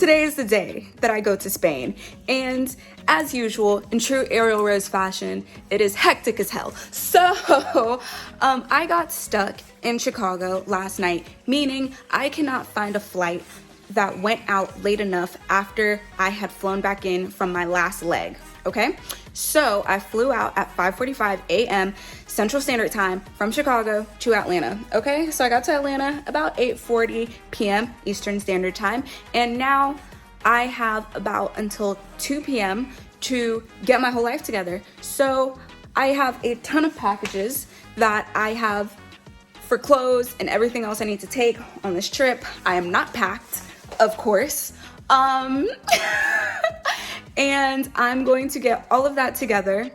today is the day that I go to Spain, and as usual, in true Ariel Rose fashion, it is hectic as hell. So, I got stuck in Chicago last night, meaning I cannot find a flight that went out late enough after I had flown back in from my last leg, okay? So I flew out at 5:45 a.m. Central Standard Time from Chicago to Atlanta, okay? So I got to Atlanta about 8:40 p.m. Eastern Standard Time, and now I have about until 2 p.m. to get my whole life together. So I have a ton of packages that I have for clothes and everything else I need to take on this trip. I am not packed, of course. And I'm going to get all of that together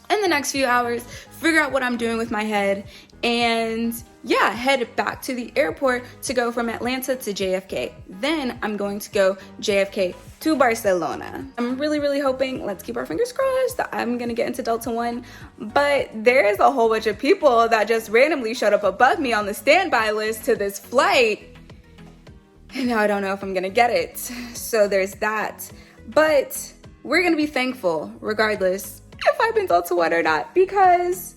in the next few hours, figure out what I'm doing with my head, and yeah, head back to the airport to go from Atlanta to JFK. Then I'm going to go JFK to Barcelona. I'm really hoping, let's keep our fingers crossed, that I'm gonna get into Delta One, but there is a whole bunch of people that just randomly showed up above me on the standby list to this flight, and now I don't know if I'm gonna get it. So there's that. But we're gonna be thankful regardless if I've been Delta One or not, because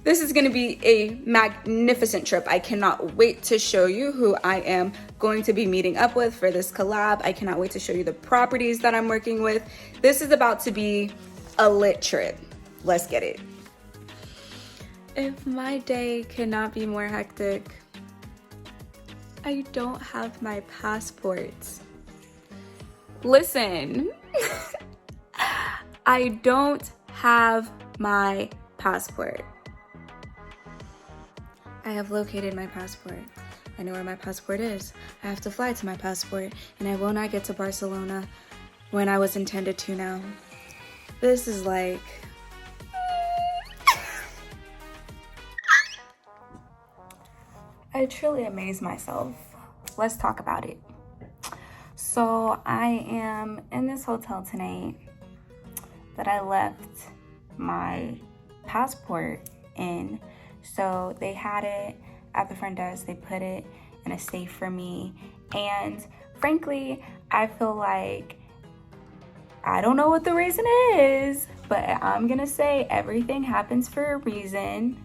this is gonna be a magnificent trip. I cannot wait to show you who I am going to be meeting up with for this collab. I cannot wait to show you the properties that I'm working with. This is about to be a lit trip. Let's get it. If my day cannot be more hectic, I don't have my passport. Listen, I don't have my passport. I have located my passport. I know where my passport is. I have to fly to my passport, and I will not get to Barcelona when I was intended to now. This is like... I truly amaze myself. Let's talk about it. So I am in this hotel tonight that I left my passport in. So they had it at the front desk. They put it in a safe for me. And frankly, I feel like, I don't know what the reason is, but I'm gonna say everything happens for a reason.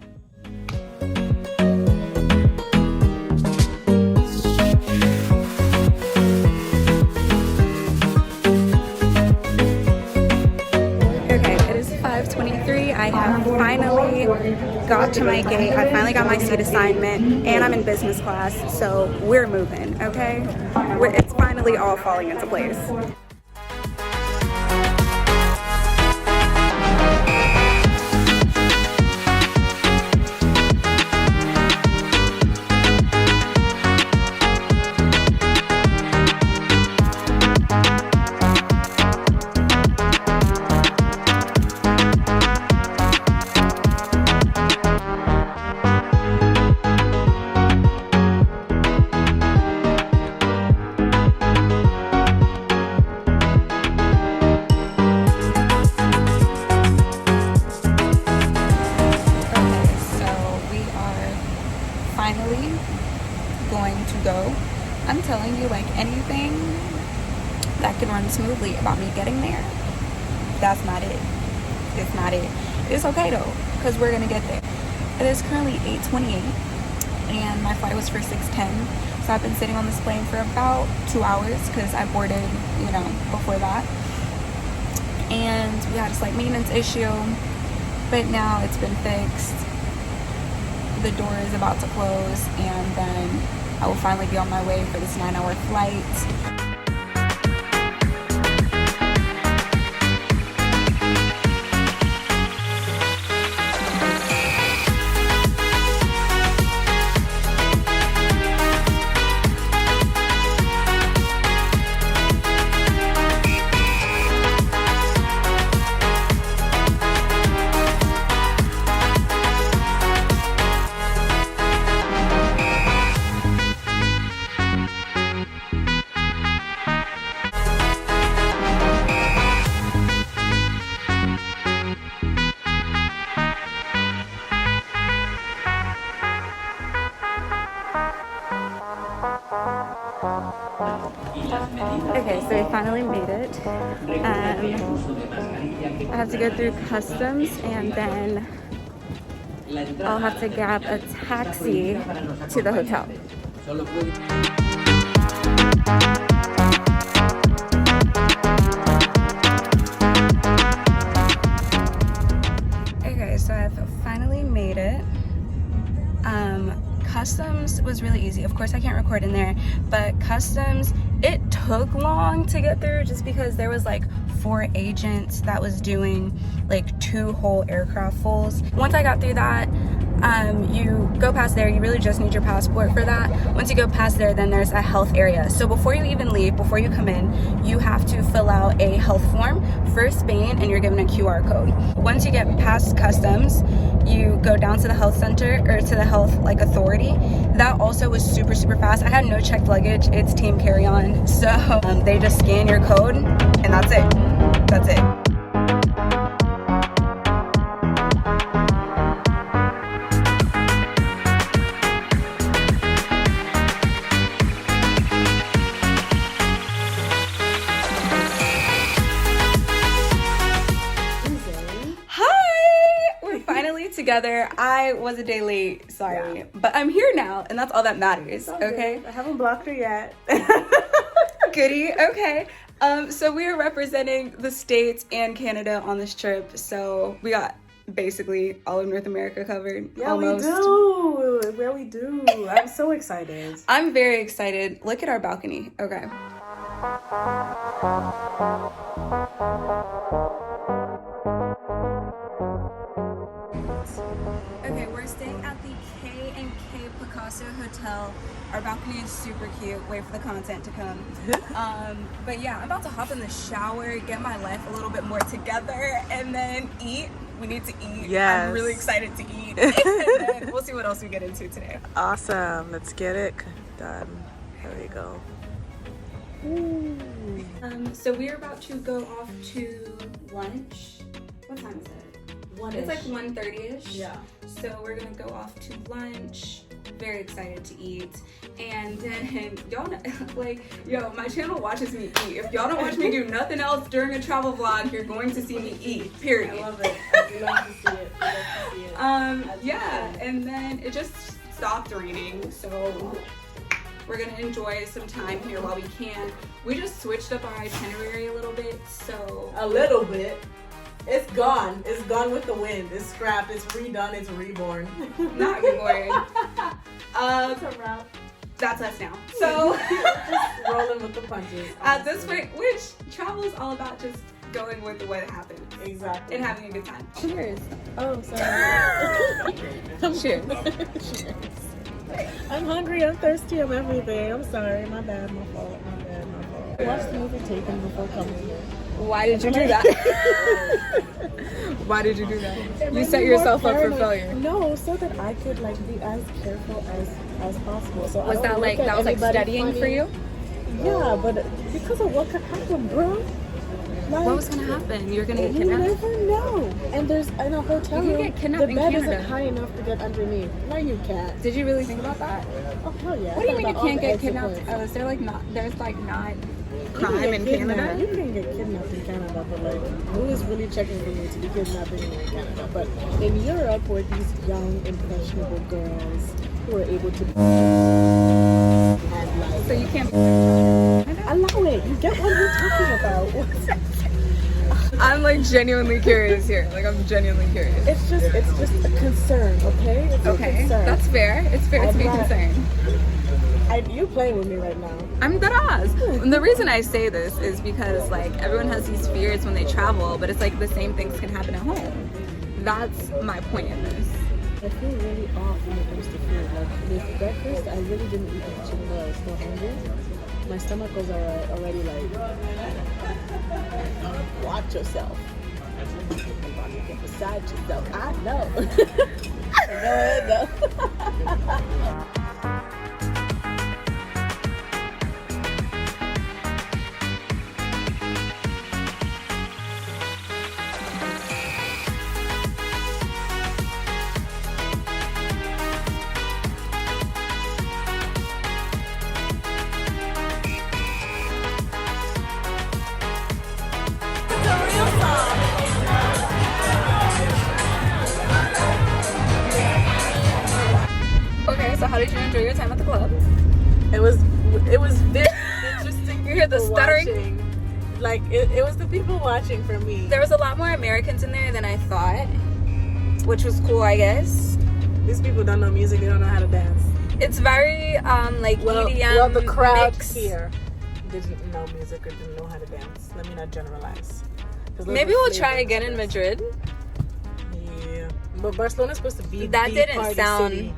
I have finally got to my gate. I finally got my seat assignment, and I'm in business class, so we're moving, okay? It's finally all falling into place. I'm telling you, like, anything that can run smoothly about me getting there, that's not it. It's not it. It's okay though, because we're gonna get there. It is currently 8:28 and my flight was for 6:10, so I've been sitting on this plane for about 2 hours because I boarded, before that, and we had a slight maintenance issue, but now it's been fixed. The door is about to close, and then I will finally be on my way for this 9-hour flight. Okay, so we finally made it. I have to go through customs and then I'll have to grab a taxi to the hotel. Okay, so I've finally made it. Customs was really easy. Of course I can't record in there, but customs, it took long to get through just because there was like 4 agents that was doing like 2 whole aircraft fulls. Once I got through that, you go past there, you really just need your passport for that. Once you go past there, then there's a health area. So before you even leave, before you come in, you have to fill out a health form for Spain and you're given a QR code. Once you get past customs, you go down to the health center or to the health like authority. That also was super fast. I had no checked luggage. It's team carry-on. So they just scan your code and that's it. That's it. Together. I was a day late, sorry, but I'm here now and that's all that matters. Okay, I haven't blocked her yet. Goody. Okay, so we are representing the States and Canada on this trip, so we got basically all of North America covered. Yeah, almost. we do. I'm so excited. I'm very excited. Look at our balcony. Okay. Okay, we're staying at the K+K Picasso Hotel. Our balcony is super cute. Wait for the content to come. But yeah, I'm about to hop in the shower, get my life a little bit more together, and then eat. We need to eat. Yes. I'm really excited to eat. And then we'll see what else we get into today. Awesome. Let's get it done. There we go. Ooh. So we're about to go off to lunch. What time is it? It's like 1:30ish. Yeah. So we're gonna go off to lunch. Very excited to eat. And then y'all know, like, yo, my channel watches me eat. If y'all don't watch me do nothing else during a travel vlog, you're going to see me eat. Period. I love it. I love to see it. I love to see it. Yeah, and then it just stopped raining, so we're gonna enjoy some time here while we can. We just switched up our itinerary a little bit, so a little bit. It's gone. It's gone with the wind. It's scrapped. It's redone. It's reborn. Not reborn. It's a wrap. That's us now. So just rolling with the punches. At this point, which travel is all about just going with what happens. Exactly. And having a good time. Cheers. Oh, sorry. Cheers. Cheers. I'm hungry. I'm thirsty. I'm everything. I'm sorry. My bad. My fault. My bad. My fault. I watched the movie Taken before coming here. Why did you do that? Why did you do that? You set yourself up for failure. No, so that I could like be as careful as possible. So was that like studying for you? Yeah, but because of what could happen, bro. Like, what was gonna happen? You're gonna get You kidnapped? never know. And there's in a hotel You can room, get kidnapped the in bed Canada. isn't high enough to get underneath. No, you can't. Did you really think about that? Oh hell yeah. What do you mean you can't get kidnapped? Oh, is there like not? There's like not crime in Canada? You can get kidnapped in Canada, but like, who is really checking for you to be kidnapped anywhere in Canada? But in Europe, where these young, impressionable girls who are able to and like, So you can't. allow it. You get what we're talking about. I'm like genuinely curious here. Like I'm genuinely curious. It's just a concern, okay? It's a Okay, concern. that's fair. It's fair to be concerned. You playing with me right now. I'm dead ass. And the reason I say this is because like everyone has these fears when they travel, but it's like the same things can happen at home. That's my point in this. I feel really off when it comes to food. Like with breakfast, I really didn't eat much even though I was still hungry. My stomach was already like, watch yourself. Get beside yourself. I know. No. did you enjoy your time at the club? It was very interesting. You hear the people stuttering? watching. Like it was the people watching for me. There was a lot more Americans in there than I thought, which was cool, I guess. These people don't know music. They don't know how to dance. It's very like EDM. Well, the crowd mix. here didn't know music or didn't know how to dance. Let me not generalize. Maybe we'll try again in Madrid. Yeah, but Barcelona's supposed to be That the didn't party sound city.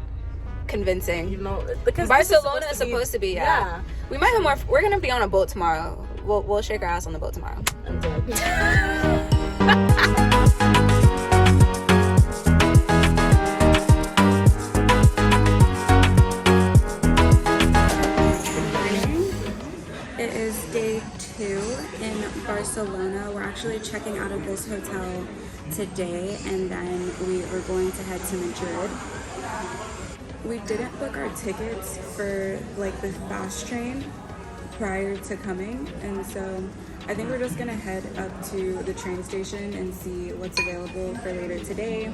Convincing. You know, because Barcelona is supposed to be. Yeah. We might have more. We're gonna be on a boat tomorrow. We'll shake our ass on the boat tomorrow. I'm dead. It is day 2 in Barcelona. We're actually checking out of this hotel today, and then we are going to head to Madrid. We didn't book our tickets for like the fast train prior to coming, and so I think we're just gonna head up to the train station and see what's available for later today.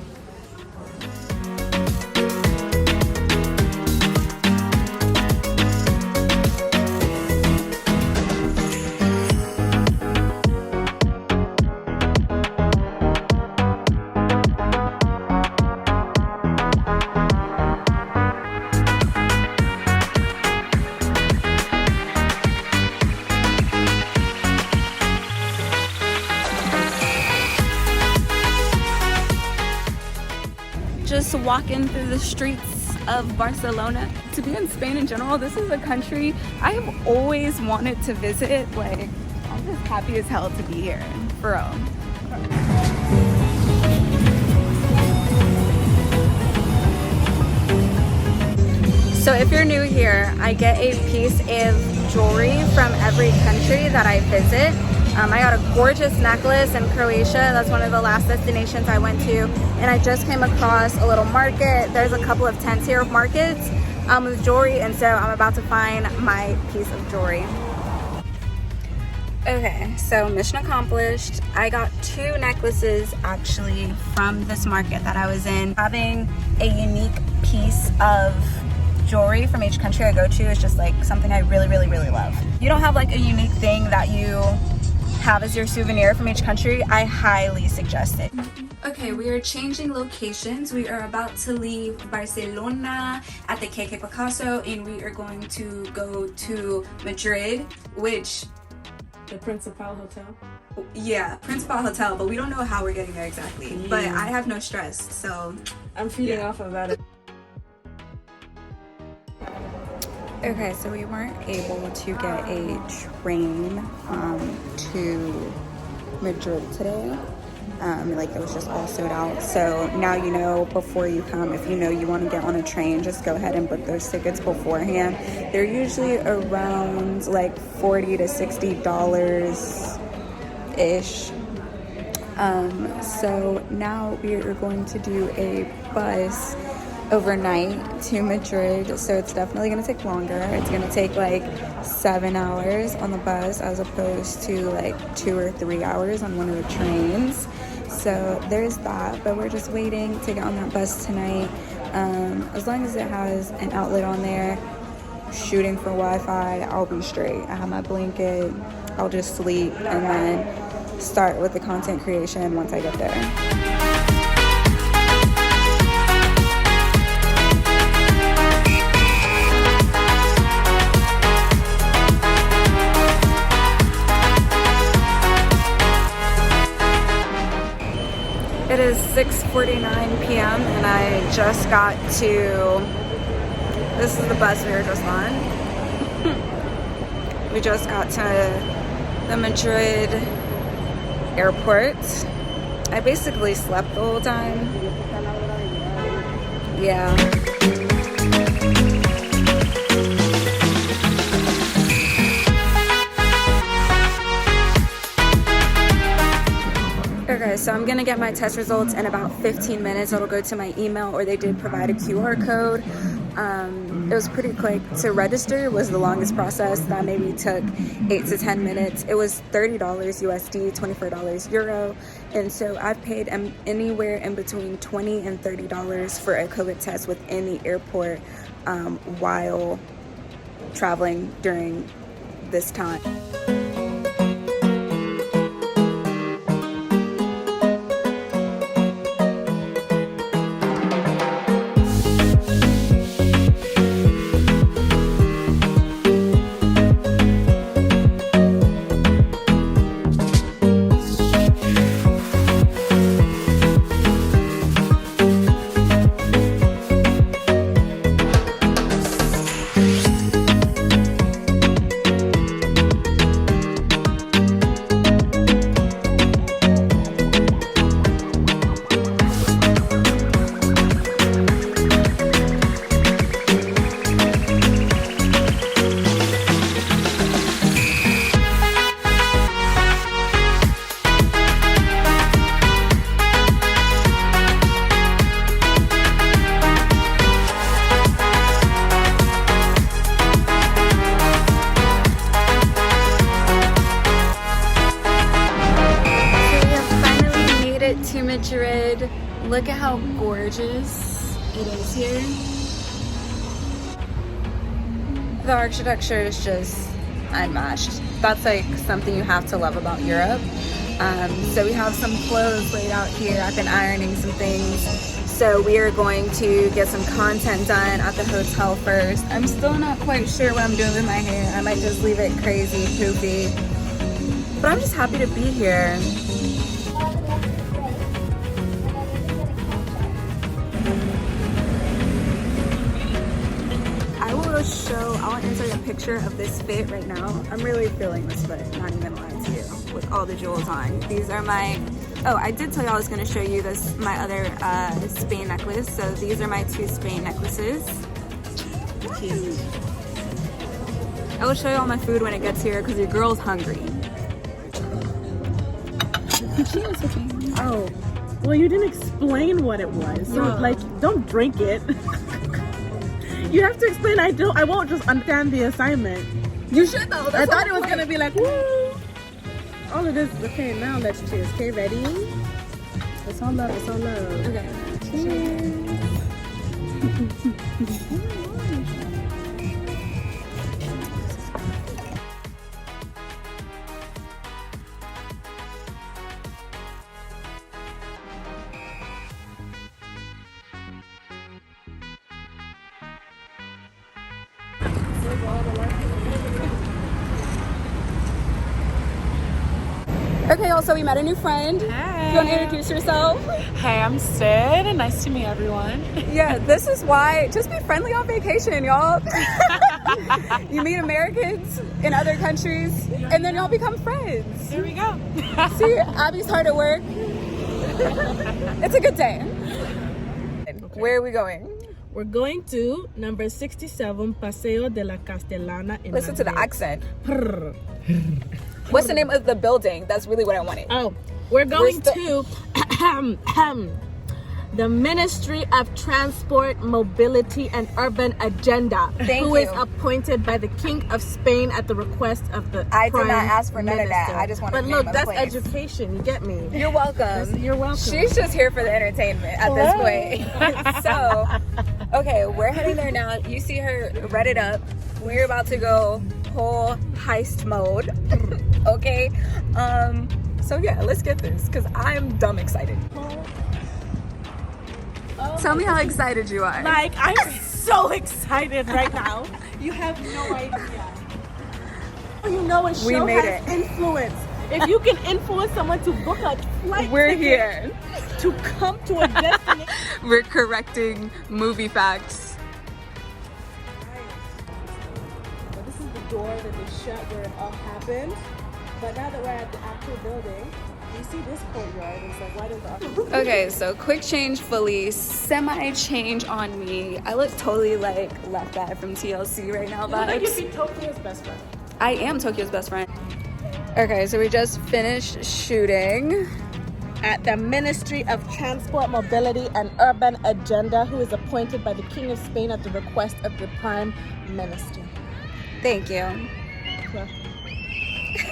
Just walking through the streets of Barcelona. To be in Spain in general, this is a country I have always wanted to visit. Like, I'm just happy as hell to be here, for real. So if you're new here, I get a piece of jewelry from every country that I visit. I got a gorgeous necklace in Croatia. That's one of the last destinations I went to. And I just came across a little market. There's a couple of tents here of markets with jewelry. And so I'm about to find my piece of jewelry. Okay, so mission accomplished. I got 2 necklaces actually from this market that I was in. Having a unique piece of jewelry from each country I go to is just like something I really, really, really love. You don't have like a unique thing that you have as your souvenir from each country, I highly suggest it. Okay, we are changing locations. We are about to leave Barcelona at the K+K Picasso, and we are going to go to Madrid, which... The Principal Hotel? Yeah, Principal Hotel, but we don't know how we're getting there exactly. Yeah. But I have no stress, so... I'm feeding off of that. Okay, so we weren't able to get a train to Madrid today. Like it was just all sold out. So now you know before you come, if you know you want to get on a train, just go ahead and book those tickets beforehand. They're usually around like $40 to $60 ish. So now we are going to do a bus overnight to Madrid, so it's definitely going to take longer. It's going to take like 7 hours on the bus as opposed to like 2 or 3 hours on one of the trains. So there's that, but we're just waiting to get on that bus tonight. As long as it has an outlet on there, shooting for Wi-Fi, I'll be straight. I have my blanket, I'll just sleep and then start with the content creation once I get there. It is 6:49 p.m. and I just got to, this is the bus we were just on. We just got to the Madrid airport. I basically slept the whole time. Yeah. Okay, so I'm gonna get my test results in about 15 minutes. It'll go to my email, or they did provide a QR code. It was pretty quick. To register was the longest process. That maybe took 8 to 10 minutes. It was $30 USD, $24 Euro. And so I've paid anywhere in between $20 and $30 for a COVID test within the airport. while traveling during this time. To Madrid. Look at how gorgeous it is here. The architecture is just unmatched. That's like something you have to love about Europe. So we have some clothes laid out here. I've been ironing some things. So we are going to get some content done at the hotel first. I'm still not quite sure what I'm doing with my hair. I might just leave it crazy, poofy. But I'm just happy to be here. I'll insert a picture of this fit right now. I'm really feeling this fit, not even lying to you, with all the jewels on. These are my, oh, I did tell you I was gonna show you this, my other Spain necklace. So these are my 2 Spain necklaces. Cute. I will show you all my food when it gets here because your girl's hungry. Oh, well, you didn't explain what it was. So, like, don't drink it. You have to explain. I won't just understand the assignment. You should though. I thought it was gonna be like, woo. All of this. Okay, now let's cheers. Okay, ready? It's all love. It's all love. Okay. Cheers. Okay, also we met a new friend. Hi. You want to introduce yourself? Hey, I'm Sid. Nice to meet everyone. Yeah, this is why. Just be friendly on vacation, y'all. You meet Americans in other countries, and then y'all become friends. Here we go. See, Abby's hard at work. It's a good day. Okay. Where are we going? We're going to number 67 Paseo de la Castellana in Listen to the Madrid. accent. What's the name of the building? That's really what I wanted. Oh, we're going to the Ministry of Transport, Mobility and Urban Agenda, who is appointed by the King of Spain at the request of the I Prime did not ask for none of that. Minister. I just wanted But to look, name that's the place. education. You get me? You're welcome. You're welcome. She's just here for the entertainment at this point. So, okay, we're heading there now. You see her read it up. We're about to go whole heist mode. Okay, so yeah, let's get this because I'm dumb excited. Tell me how excited you are. Like, I'm so excited right now. You have no idea. You know, a show has influence. If you can influence someone to book a flight We're ticket here to come to a destination. We're correcting movie facts. Well, this is the door that they shut where it all happened. But now that we're at the actual building, you see this courtyard. It's like, why does the Okay, so quick change fully, semi change on me. I look totally like left eye from TLC right now. Like you'd be Tokyo's best friend. I am Tokyo's best friend. Okay, so we just finished shooting at the Ministry of Transport, Mobility and Urban Agenda, who is appointed by the King of Spain at the request of the Prime Minister. Thank you. Yeah.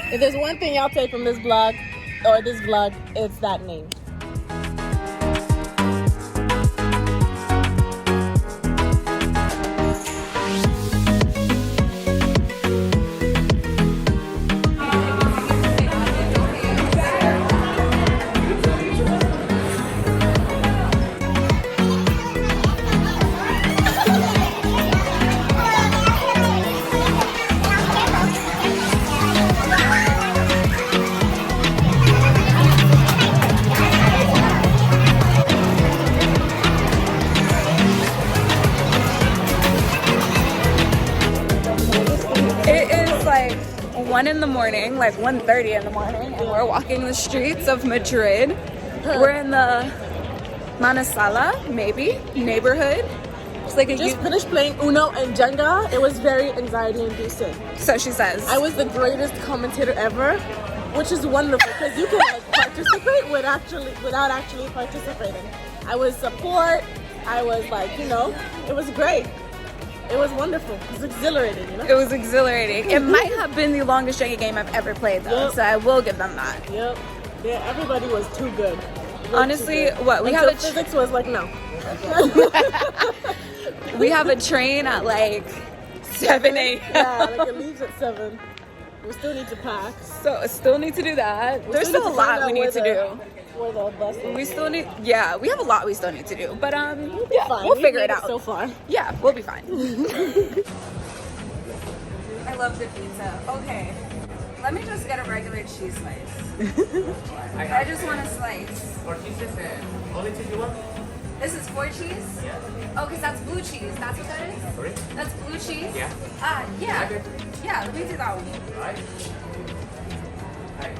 If there's one thing y'all take from this vlog, it's that name. 1 in the morning, like 1:30 in the morning, and we're walking the streets of Madrid. We're in the Manasala, maybe, neighborhood. It's like just finished playing Uno and Jenga. It was very anxiety inducing. So she says. I was the greatest commentator ever, which is wonderful because you can like participate without actually participating. I was support. I was like, you know, it was great. It was wonderful. It was exhilarating, you know? It was exhilarating. It might have been the longest Jenga game I've ever played, though, so I will give them that. Yep. Yeah, everybody was too good. Honestly, too good. what? We Until have physics was like, no. We have a train at like 7 a.m. Yeah, like it leaves at 7. We still need to pack. So still need to do that. There's still a lot we need to do. We still need, yeah, we have a lot we still need to do, but we'll figure it out. So far, yeah, we'll be fine. I love the pizza. Okay, let me just get a regular cheese slice. I just want a slice. 4 cheeses and only cheese you want? This is 4 cheese? Yeah. Oh, because that's blue cheese. That's what that is? Sorry? That's blue cheese? Yeah. Yeah. Okay. Yeah, let me do that one. Right. Right.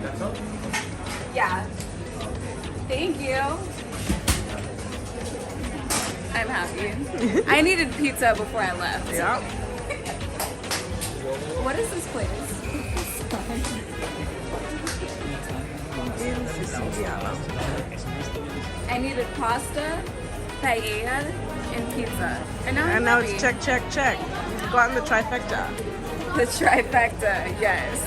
That's all? Yeah. Thank you. I'm happy. I needed pizza before I left. Yeah. What is this place? I needed pasta, paella, and pizza. And now it's check. You've gotten the trifecta. The trifecta, yes.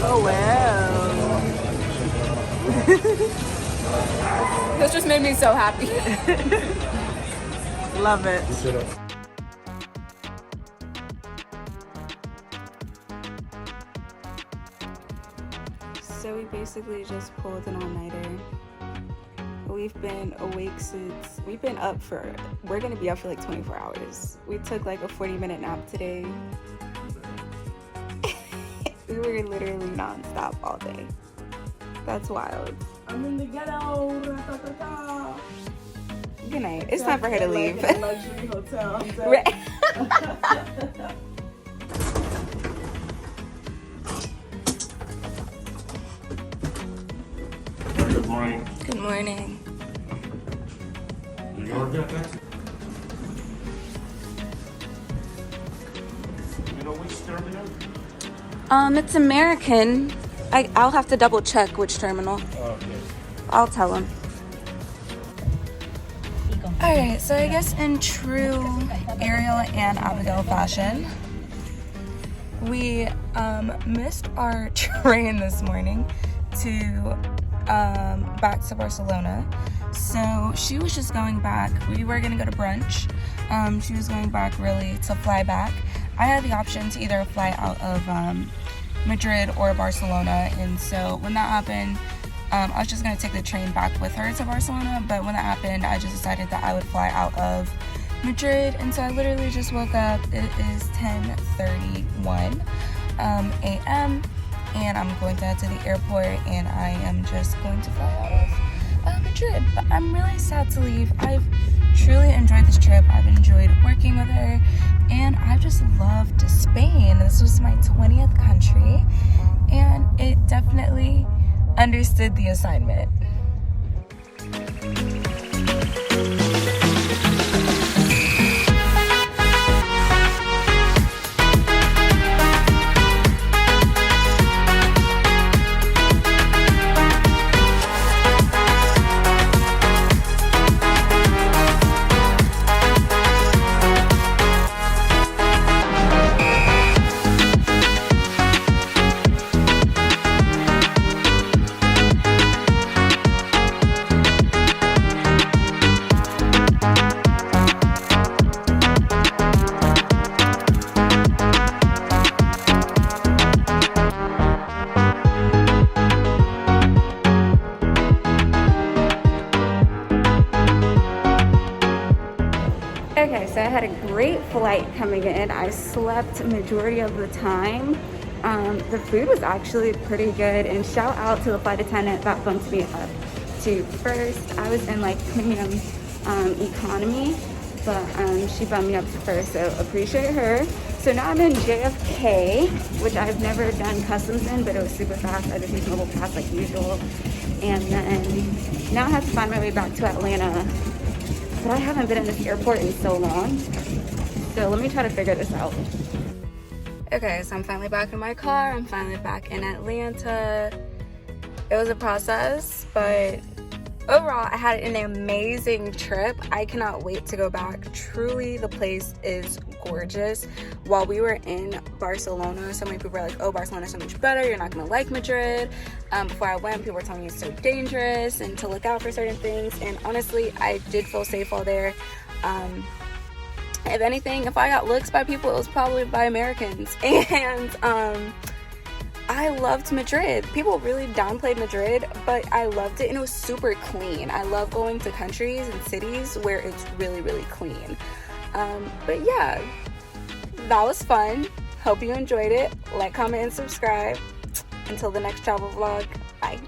Oh wow. This just made me so happy. Love it. So we basically just pulled an all-nighter. We've been awake since, we're gonna be up for like 24 hours. We took like a 40-minute nap today. We were literally non-stop all day. That's wild. I'm in the ghetto. Good night. It's time for her to leave. Like a luxury hotel. Right. Good morning. Good morning. Do you order a taxi? You know which terminal? It's American. I'll have to double check which terminal. Okay. I'll tell him. Alright, so I guess in true Ariel and Abigail fashion, we missed our train this morning to back to Barcelona. So she was just going back. We were gonna go to brunch. She was going back really to fly back. I had the option to either fly out of Madrid or Barcelona, and so when that happened, I was just gonna take the train back with her to Barcelona, but when that happened, I just decided that I would fly out of Madrid, and so I literally just woke up. It is 10:31 a.m. and I'm going to head to the airport, and I am just going to fly out of Madrid. But I'm really sad to leave. I've truly enjoyed this trip. I've enjoyed working with her, and I've just loved Spain. This was my 20th country, and it definitely understood the assignment. Okay, so I had a great flight coming in. I slept majority of the time. The food was actually pretty good, and shout out to the flight attendant that bumped me up to first. I was in like premium economy, but she bumped me up first, so appreciate her. So now I'm in JFK, which I've never done customs in, but it was super fast. I just used mobile pass like usual. And then now I have to find my way back to Atlanta, but I haven't been in this airport in so long. So let me try to figure this out. Okay, so I'm finally back in my car. I'm finally back in Atlanta. It was a process, but overall, I had an amazing trip. I cannot wait to go back. Truly, the place is gorgeous. While we were in Barcelona, so many people were like, oh, Barcelona's so much better. You're not going to like Madrid. Before I went, people were telling me it's so dangerous and to look out for certain things. And honestly, I did feel safe while there. If anything, if I got looks by people, it was probably by Americans. And I loved Madrid. People really downplayed Madrid, but I loved it, and it was super clean. I love going to countries and cities where it's really, really clean. But yeah, that was fun. Hope you enjoyed it. Like, comment, and subscribe. Until the next travel vlog, bye.